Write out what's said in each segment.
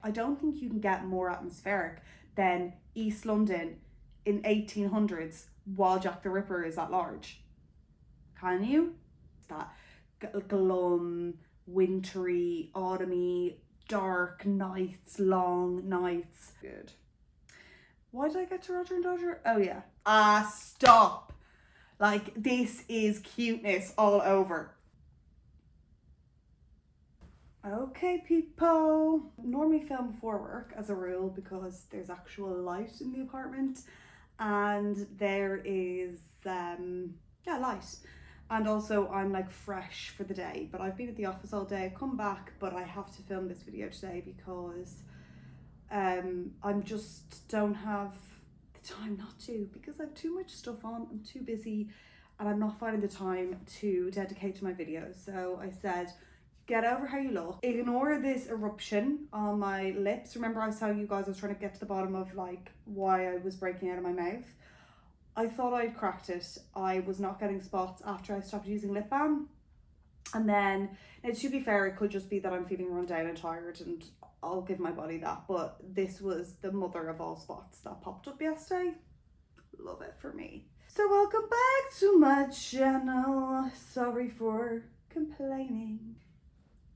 I don't think you can get more atmospheric than East London in 1800s while Jack the Ripper is at large. Can you? That glum, wintry, autumny, dark nights, long nights. Good. Why did I get to Roger and Dodger? Oh yeah. Stop. Like, this is cuteness all over. Okay, people. Normally film before work as a rule because there's actual light in the apartment and there is light. And also I'm like fresh for the day, but I've been at the office all day. I've come back, but I have to film this video today because I'm just don't have the time not to, because I have too much stuff on. I'm too busy and I'm not finding the time to dedicate to my videos. So I said, get over how you look. Ignore this eruption on my lips. Remember I was telling you guys I was trying to get to the bottom of like why I was breaking out of my mouth. I thought I'd cracked it. I was not getting spots after I stopped using lip balm. And then, now to be fair, it could just be that I'm feeling run down and tired, and I'll give my body that. But this was the mother of all spots that popped up yesterday. Love it for me. So welcome back to my channel. Sorry for complaining.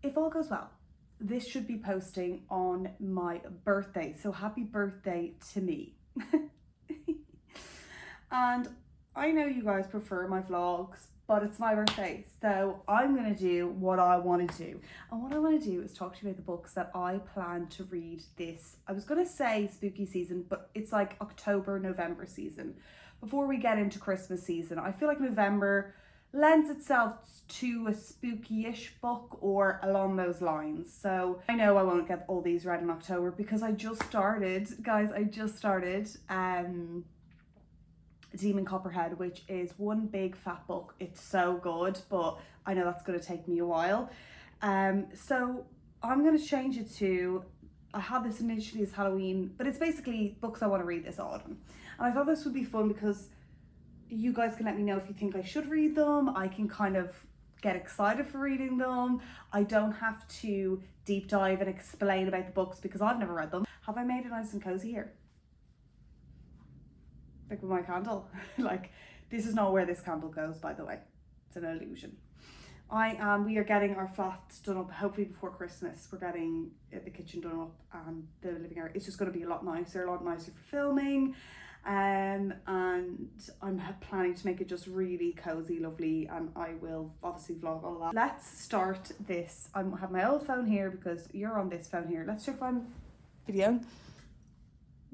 If all goes well, this should be posting on my birthday. So happy birthday to me. And I know you guys prefer my vlogs, but it's my birthday. So I'm gonna do what I wanna do. And what I wanna do is talk to you about the books that I plan to read this, I was gonna say spooky season, but it's like October, November season. Before we get into Christmas season, I feel like November lends itself to a spooky-ish book or along those lines. So I know I won't get all these read in October because I just started, guys, Demon Copperhead, which is one big fat book. It's so good, but I know that's going to take me a while. So I'm going to change it to, I had this initially as Halloween, but it's basically books I want to read this autumn. And I thought this would be fun because you guys can let me know if you think I should read them. I can kind of get excited for reading them. I don't have to deep dive and explain about the books because I've never read them. Have I made it nice and cozy here? Like with my candle. Like, this is not where this candle goes, by the way. It's an illusion. We are getting our flat done up hopefully before Christmas. We're getting the kitchen done up and the living area. It's just going to be a lot nicer for filming. And I'm planning to make it just really cozy, lovely, and I will obviously vlog all of that. Let's start this. I have my old phone here because you're on this phone here. Let's check if I'm videoing.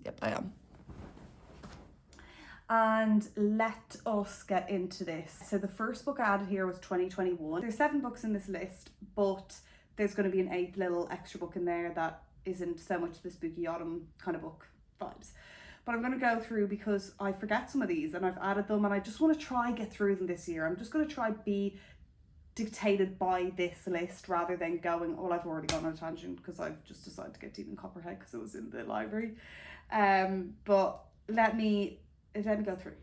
Yep, I am. And let us get into this. So the first book I added here was 2021. There's 7 books in this list, but there's going to be an 8th little extra book in there that isn't so much the spooky autumn kind of book vibes. But I'm going to go through because I forget some of these and I've added them and I just want to try get through them this year. I'm just going to try be dictated by this list rather than going, oh, I've already gone on a tangent because I've just decided to get Demon Copperhead because it was in the library. But let me go through.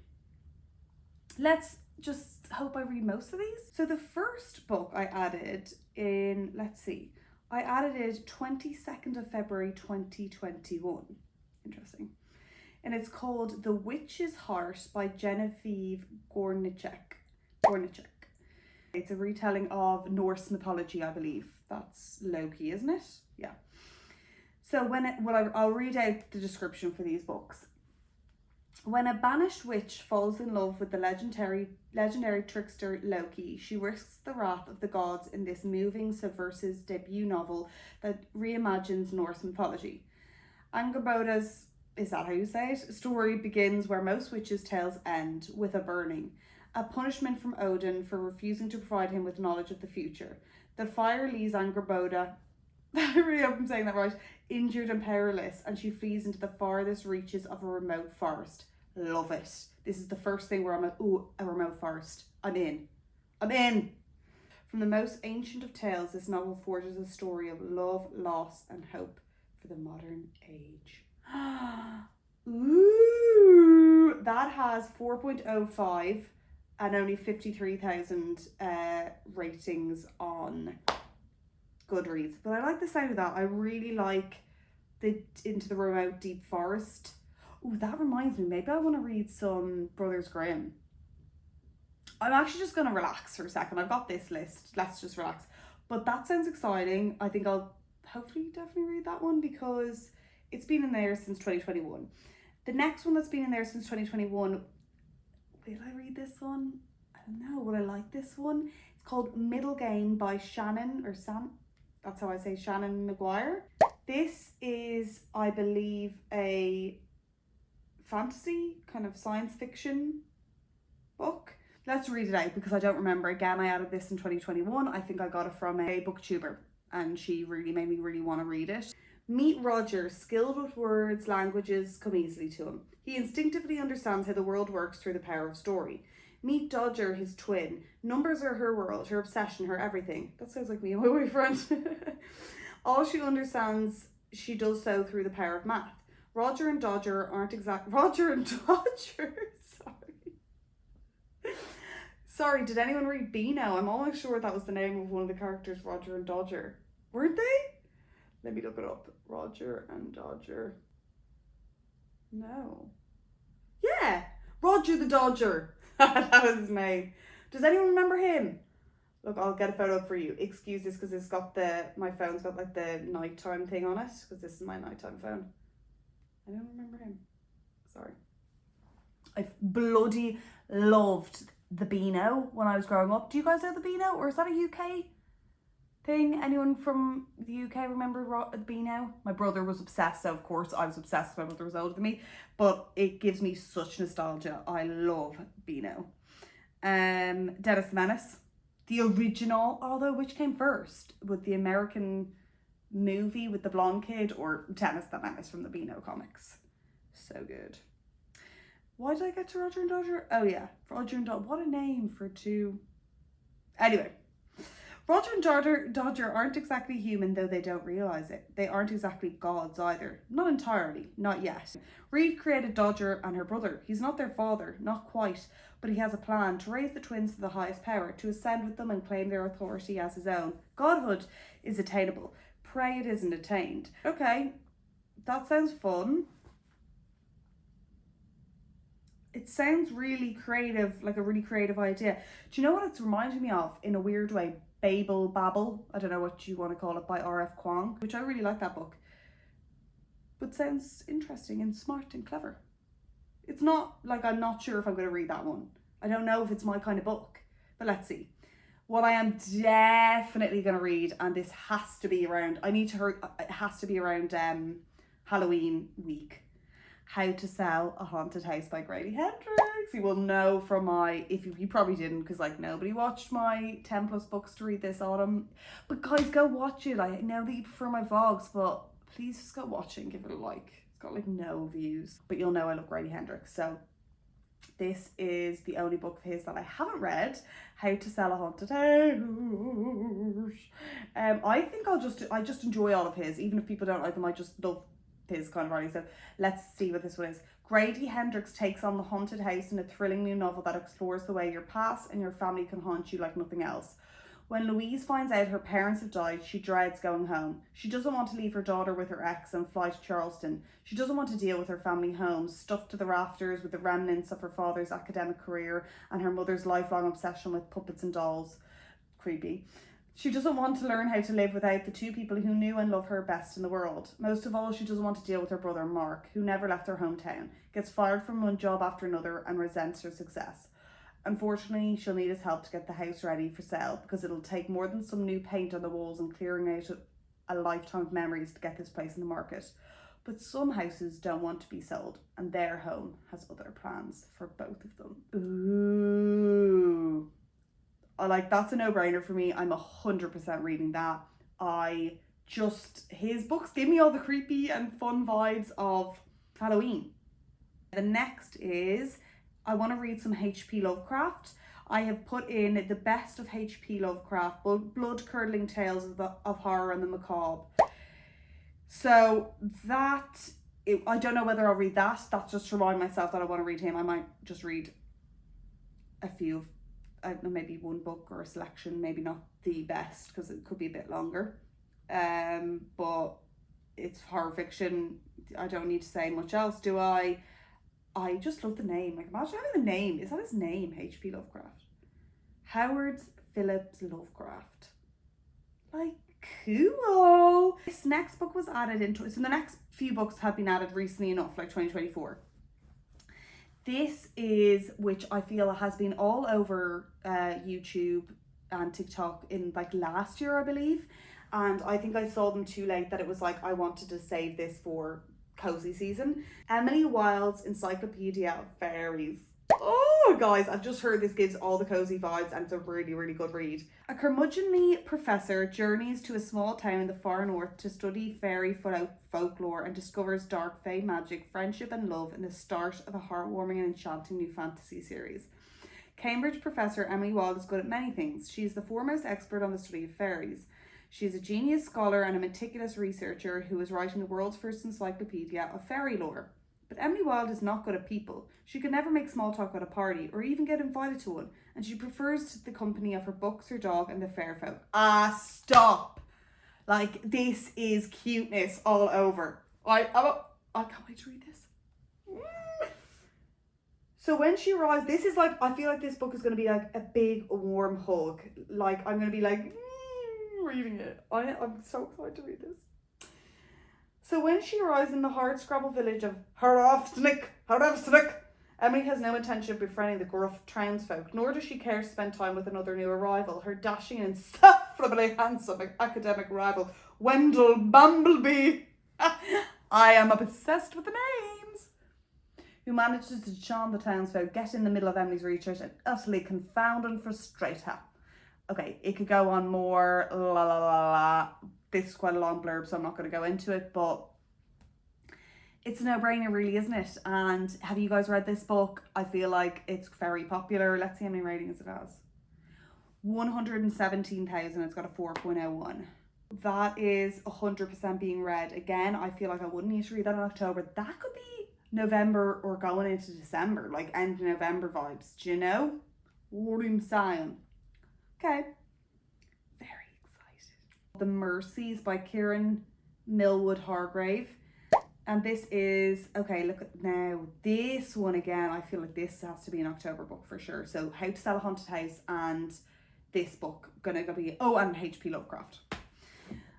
Let's just hope I read most of these. So the first book I added in, let's see, I added it 22nd of February 2021. Interesting. And it's called The Witch's Heart by Genevieve Gornichek. It's a retelling of Norse mythology, I believe. That's Loki, isn't it? Yeah. So I'll read out the description for these books. When a banished witch falls in love with the legendary trickster Loki, she risks the wrath of the gods in this moving subversive debut novel that reimagines Norse mythology. Angerboda's, is that how you say it? Story begins where most witches' tales end, with a burning, a punishment from Odin for refusing to provide him with knowledge of the future. The fire leaves Angerboda, I really hope I'm saying that right, injured and powerless, and she flees into the farthest reaches of a remote forest. Love it. This is the first thing where I'm like, ooh, a remote forest. I'm in. From the most ancient of tales, this novel forges a story of love, loss, and hope for the modern age. Ooh, that has 4.05 and only 53,000 ratings on Goodreads. But I like the sound of that. I really like into the remote deep forest. Oh, that reminds me, maybe I want to read some Brothers Grimm. I'm actually just going to relax for a second. I've got this list. Let's just relax. But that sounds exciting. I think I'll hopefully definitely read that one because it's been in there since 2021. The next one that's been in there since 2021, will I read this one? I don't know. Will I like this one? It's called Middle Game by Shannon, or Sam, that's how I say, Shannon Maguire. This is, I believe, a fantasy, kind of science fiction book. Let's read it out because I don't remember. Again, I added this in 2021. I think I got it from a booktuber and she really made me really want to read it. Meet Roger, skilled with words, languages come easily to him. He instinctively understands how the world works through the power of story. Meet Dodger, his twin. Numbers are her world, her obsession, her everything. That sounds like me and my boyfriend. All she understands, she does so through the power of math. Roger and Dodger, Sorry, did anyone read Beano? I'm almost sure that was the name of one of the characters, Roger and Dodger. Weren't they? Let me look it up. Roger and Dodger. No. Yeah, Roger the Dodger. That was his name. Does anyone remember him? Look, I'll get a photo up for you. Excuse this because it's got my phone's got like the nighttime thing on it because this is my nighttime phone. I don't remember him. Sorry. I bloody loved the Beano when I was growing up. Do you guys know the Beano, or is that a UK thing? Anyone from the UK remember the Beano? My brother was obsessed, so of course I was obsessed. My brother was older than me, but it gives me such nostalgia. I love Beano. Dennis the Menace, the original, although which came first, with the American movie with the blonde kid or Dennis the Menace from the Beano comics? So good. Why did I get to Roger and Dodger? Oh yeah, Roger and Dodger. What a name for two. Anyway, Roger and Dodger aren't exactly human, though they don't realise it. They aren't exactly gods either. Not entirely, not yet. Reed created Dodger and her brother. He's not their father, not quite, but he has a plan to raise the twins to the highest power, to ascend with them and claim their authority as his own. Godhood is attainable. Pray it isn't attained. Okay, that sounds fun. It sounds really creative, like a really creative idea. Do you know what it's reminding me of in a weird way? Babel, I don't know what you want to call it, by R.F. Kuang, which I really like that book. But sounds interesting and smart and clever. It's not like, I'm not sure if I'm going to read that one. I don't know if it's my kind of book, but let's see. What I am definitely going to read, and this has to be around, it has to be around Halloween week. How to Sell a Haunted House by Grady Hendrix. You will know from if you probably didn't, because like nobody watched my 10 plus books to read this autumn. But guys, go watch it. I know that you prefer my vlogs, but please just go watch it and give it a like. It's got like no views, but you'll know I love Grady Hendrix. So this is the only book of his that I haven't read, How to Sell a Haunted House. I think I just enjoy all of his, even if people don't like them. I just love his kind of writing. So let's see what this one is. Grady Hendrix takes on the haunted house in a thrilling new novel that explores the way your past and your family can haunt you like nothing else. When Louise finds out her parents have died, she dreads going home. She doesn't want to leave her daughter with her ex and fly to Charleston. She doesn't want to deal with her family home, stuffed to the rafters with the remnants of her father's academic career and her mother's lifelong obsession with puppets and dolls. Creepy. She doesn't want to learn how to live without the two people who knew and love her best in the world. Most of all, she doesn't want to deal with her brother Mark, who never left her hometown, gets fired from one job after another and resents her success. Unfortunately, she'll need his help to get the house ready for sale because it'll take more than some new paint on the walls and clearing out a lifetime of memories to get this place in the market. But some houses don't want to be sold, and their home has other plans for both of them. Ooh. That's a no-brainer for me. I'm 100% reading that. His books give me all the creepy and fun vibes of Halloween. The next is, I want to read some H.P. Lovecraft. I have put in the best of H.P. Lovecraft, blood-curdling tales of horror and the macabre. So I don't know whether I'll read that. That's just to remind myself that I want to read him. I might just read a few of, I don't know, maybe one book or a selection, maybe not the best because it could be a bit longer. But It's horror fiction. I don't need to say much else, do I? I just love the name. Like, imagine having the name. Is that his name? H.P. Lovecraft. Howard Phillips Lovecraft. Like, cool. This next book was added into, so the next few books have been added recently enough, like 2024. This is, which I feel has been all over YouTube and TikTok in like last year, I believe. And I think I saw them too late that it was like, I wanted to save this for cozy season. Emily Wilde's Encyclopedia of Fairies. Oh, guys, I've just heard this gives all the cozy vibes and it's a really, really good read. A curmudgeonly professor journeys to a small town in the far north to study fairy folklore and discovers dark fae magic, friendship and love in the start of a heartwarming and enchanting new fantasy series. Cambridge professor Emily Wilde is good at many things. She is the foremost expert on the study of fairies. She is a genius scholar and a meticulous researcher who is writing the world's first encyclopedia of fairy lore. But Emily Wilde is not good at people. She could never make small talk at a party or even get invited to one, and she prefers the company of her books, her dog, and the fair folk. Stop! Like, this is cuteness all over. I can't wait to read this. So when she arrives, this is like, I feel like this book is going to be like a big warm hug. Like, I'm going to be like, reading it. I'm so excited to read this. So when she arrives in the hard-scrabble village of Harafsnick, Emily has no intention of befriending the gruff townsfolk, nor does she care to spend time with another new arrival, her dashing and insufferably handsome academic rival, Wendell Bumblebee. I am obsessed with the names. Who manages to charm the townsfolk, get in the middle of Emily's research, and utterly confound and frustrate her. Okay, it could go on more, la la la la. This is quite a long blurb, so I'm not going to go into it, but it's a no-brainer really, isn't it? And have you guys read this book? I feel like it's very popular. Let's see how many ratings it has. 117,000, it's got a 4.01. That is 100% being read. Again, I feel like I wouldn't need to read that in October. That could be November or going into December, like end of November vibes, do you know? What I'm saying. Okay. Very excited. The Mercies by Kieran Millwood Hargrave. And this is, okay, look at now, this one again, I feel like this has to be an October book for sure. So How to Sell a Haunted House and this book gonna be, oh, and H.P. Lovecraft.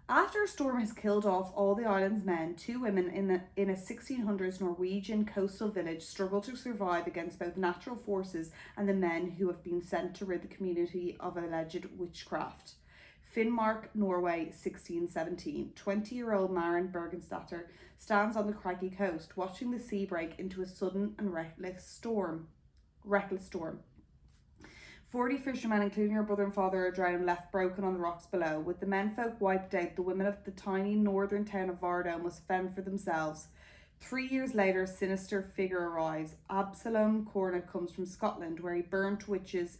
After a storm has killed off all the island's men, two women in a 1600s Norwegian coastal village struggle to survive against both natural forces and the men who have been sent to rid the community of alleged witchcraft. Finnmark, Norway, 1617. 20-year-old Maren Bergenstatter stands on the craggy coast, watching the sea break into a sudden and reckless storm. 40 fishermen, including her brother and father, are drowned, left broken on the rocks below. With the menfolk wiped out, the women of the tiny northern town of Vardo must fend for themselves. 3 years later, a sinister figure arrives. Absalom Cornet comes from Scotland, where he burned witches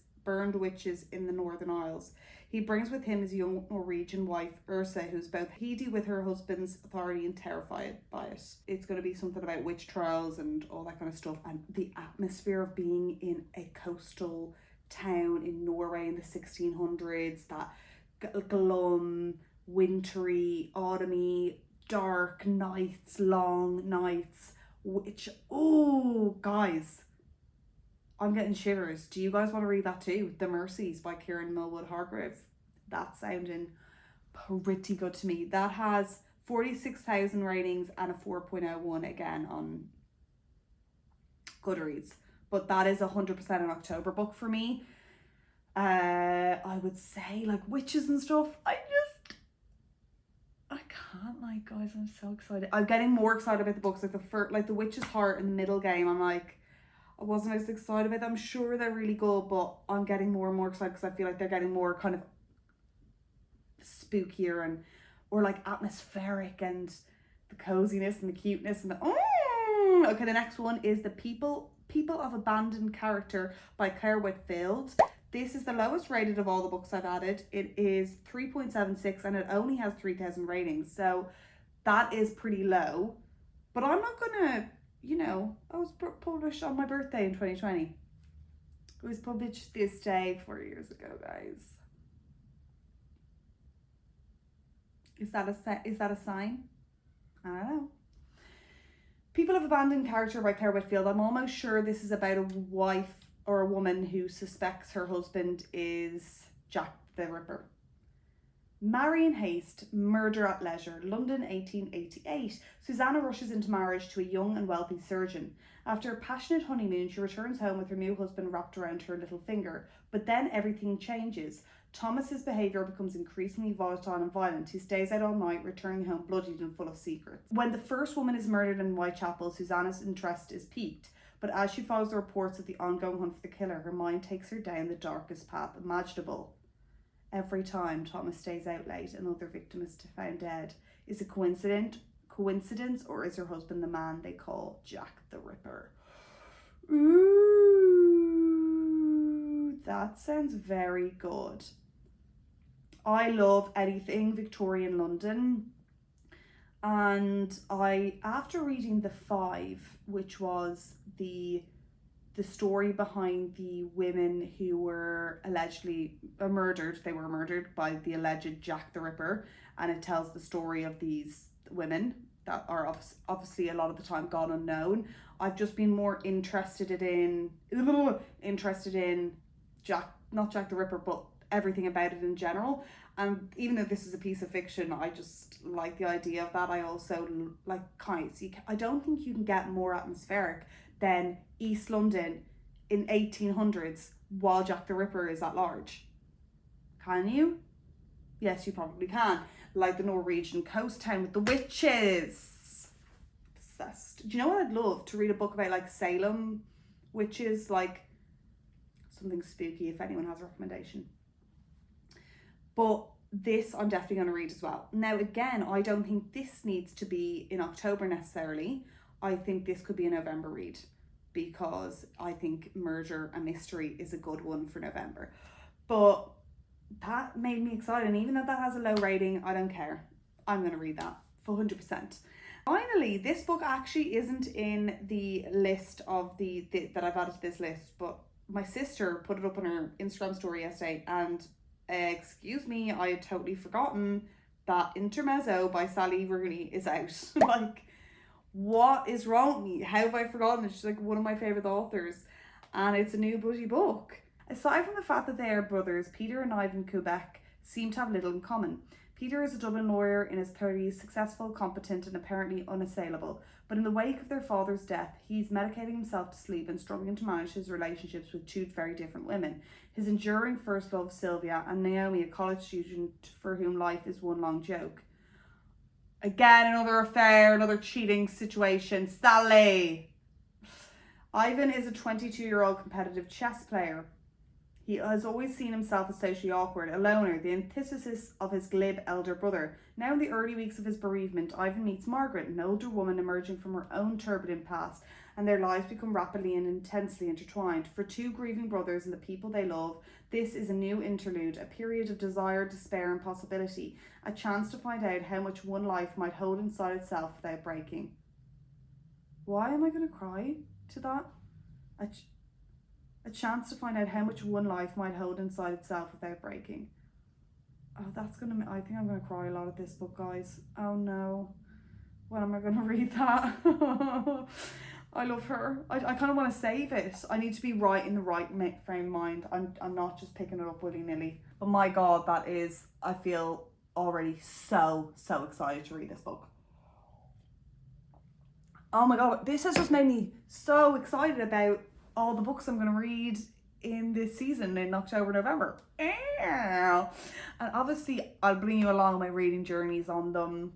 in the Northern Isles. He brings with him his young Norwegian wife, Ursa, who's both heady with her husband's authority and terrified by it. It's going to be something about witch trials and all that kind of stuff. And the atmosphere of being in a coastal town in Norway in the 1600s, that glum, wintry, autumny, dark nights, long nights, which, oh, guys, I'm getting shivers. Do you guys want to read that too? The Mercies by Kieran Millwood Hargrave. That's sounding pretty good to me. That has 46,000 ratings and a 4.01 again on Goodreads. But that is 100% an October book for me. I would say like witches and stuff. I can't, like, guys, I'm so excited. I'm getting more excited about the books. Like the Witch's Heart in the middle game, I'm like, I wasn't as excited about them. I'm sure they're really good, but I'm getting more and more excited because I feel like they're getting more kind of spookier and or like atmospheric and the coziness and the cuteness and the okay, the next one is The People of Abandoned Character by Claire Whitfield. This is the lowest rated of all the books I've added. It is 3.76 and it only has 3,000 ratings. So that is pretty low. But I'm not gonna, you know, I was published on my birthday in 2020. It was published this day 4 years ago, guys. Is that a sign? I don't know. People have abandoned character by Claire Whitfield. I'm almost sure this is about a wife or a woman who suspects her husband is Jack the Ripper. Marry in haste, murder at leisure, London 1888. Susanna rushes into marriage to a young and wealthy surgeon. After a passionate honeymoon, she returns home with her new husband wrapped around her little finger. But then everything changes. Thomas's behaviour becomes increasingly volatile and violent. He stays out all night, returning home bloodied and full of secrets. When the first woman is murdered in Whitechapel, Susanna's interest is piqued. But as she follows the reports of the ongoing hunt for the killer, her mind takes her down the darkest path imaginable. Every time Thomas stays out late, another victim is found dead. Is it coincidence, or is her husband the man they call Jack the Ripper? Ooh, that sounds very good. I love anything Victorian London. And after reading The Five, which was the story behind the women who were allegedly murdered. They were murdered by the alleged Jack the Ripper, and it tells the story of these women that are obviously a lot of the time gone unknown. I've just been more interested in not Jack the Ripper, but everything about it in general. And even though this is a piece of fiction, I just like the idea of that. I also like kites. I don't think you can get more atmospheric than East London in 1800s while Jack the Ripper is at large. Can you? Yes, you probably can. Like the Norwegian coast town with the witches. Obsessed. Do you know what I'd love? To read a book about like Salem witches, like something spooky, if anyone has a recommendation. But this I'm definitely going to read as well. Now again, I don't think this needs to be in October necessarily. I think this could be a November read, because I think murder and mystery is a good one for November. But that made me excited, and even though that has a low rating, I don't care. I'm going to read that for 100%. Finally, this book actually isn't in the list of that I've added to this list, but my sister put it up on her Instagram story yesterday, and excuse me, I had totally forgotten that Intermezzo by Sally Rooney is out. Like, what is wrong with me? How have I forgotten it? She's like one of my favourite authors, and it's a new bloody book. Aside from the fact that they are brothers, Peter and Ivan Kubek seem to have little in common. Peter is a Dublin lawyer in his 30s, successful, competent, and apparently unassailable. But in the wake of their father's death, he's medicating himself to sleep and struggling to manage his relationships with two very different women. His enduring first love, Sylvia, and Naomi, a college student for whom life is one long joke. Again, another affair, another cheating situation. Sally! Ivan is a 22-year-old competitive chess player. He has always seen himself as socially awkward, a loner, the antithesis of his glib elder brother. Now in the early weeks of his bereavement, Ivan meets Margaret, an older woman emerging from her own turbulent past, and their lives become rapidly and intensely intertwined. For two grieving brothers and the people they love, this is a new interlude, a period of desire, despair and possibility, a chance to find out how much one life might hold inside itself without breaking. Why am I going to cry to that? A chance to find out how much one life might hold inside itself without breaking. Oh, I think I'm gonna cry a lot at this book, guys. Oh no. When am I gonna read that? I love her. I kind of want to save it. I need to be right in the right frame of mind. I'm not just picking it up willy-nilly. But my God, I feel already so excited to read this book. Oh my God, this has just made me so excited about all the books I'm going to read in this season in October, November. And obviously I'll bring you along my reading journeys on them.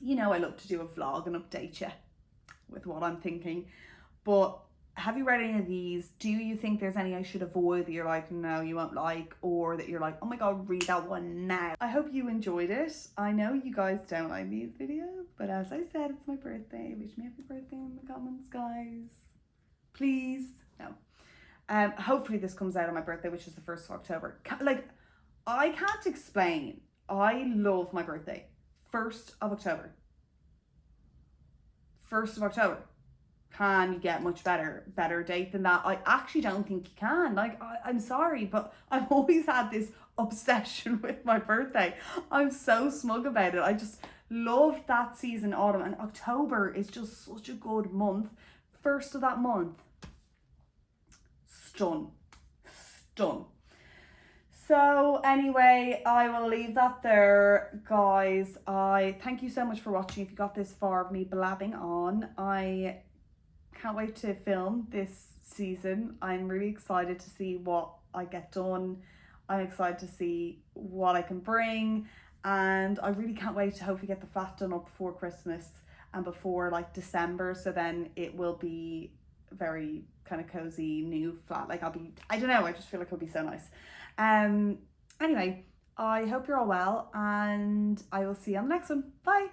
You know, I love to do a vlog and update you with what I'm thinking. But have you read any of these? Do you think there's any I should avoid that you're like, no, you won't like, or that you're like, oh my God, read that one now? I hope you enjoyed it. I know you guys don't like these videos, but as I said, it's my birthday. Wish me happy birthday in the comments, guys. Please. No. Hopefully this comes out on my birthday, which is the 1st of October. Like, I can't explain. I love my birthday. 1st of October. 1st of October. Can you get much better date than that? I actually don't think you can. Like, I'm sorry, but I've always had this obsession with my birthday. I'm so smug about it. I just Love that season, autumn, and October is just such a good month. First of that month, stun. So anyway, I will leave that there, guys. I thank you so much for watching. If you got this far of me blabbing on, I can't wait to film this season. I'm really excited to see what I get done. I'm excited to see what I can bring, and I really can't wait to hopefully get the flat done up before Christmas and before like December, so then it will be very kind of cozy new flat. Like I don't know, I just feel like it'll be so nice. Anyway, I hope you're all well, and I will see you on the next one. Bye.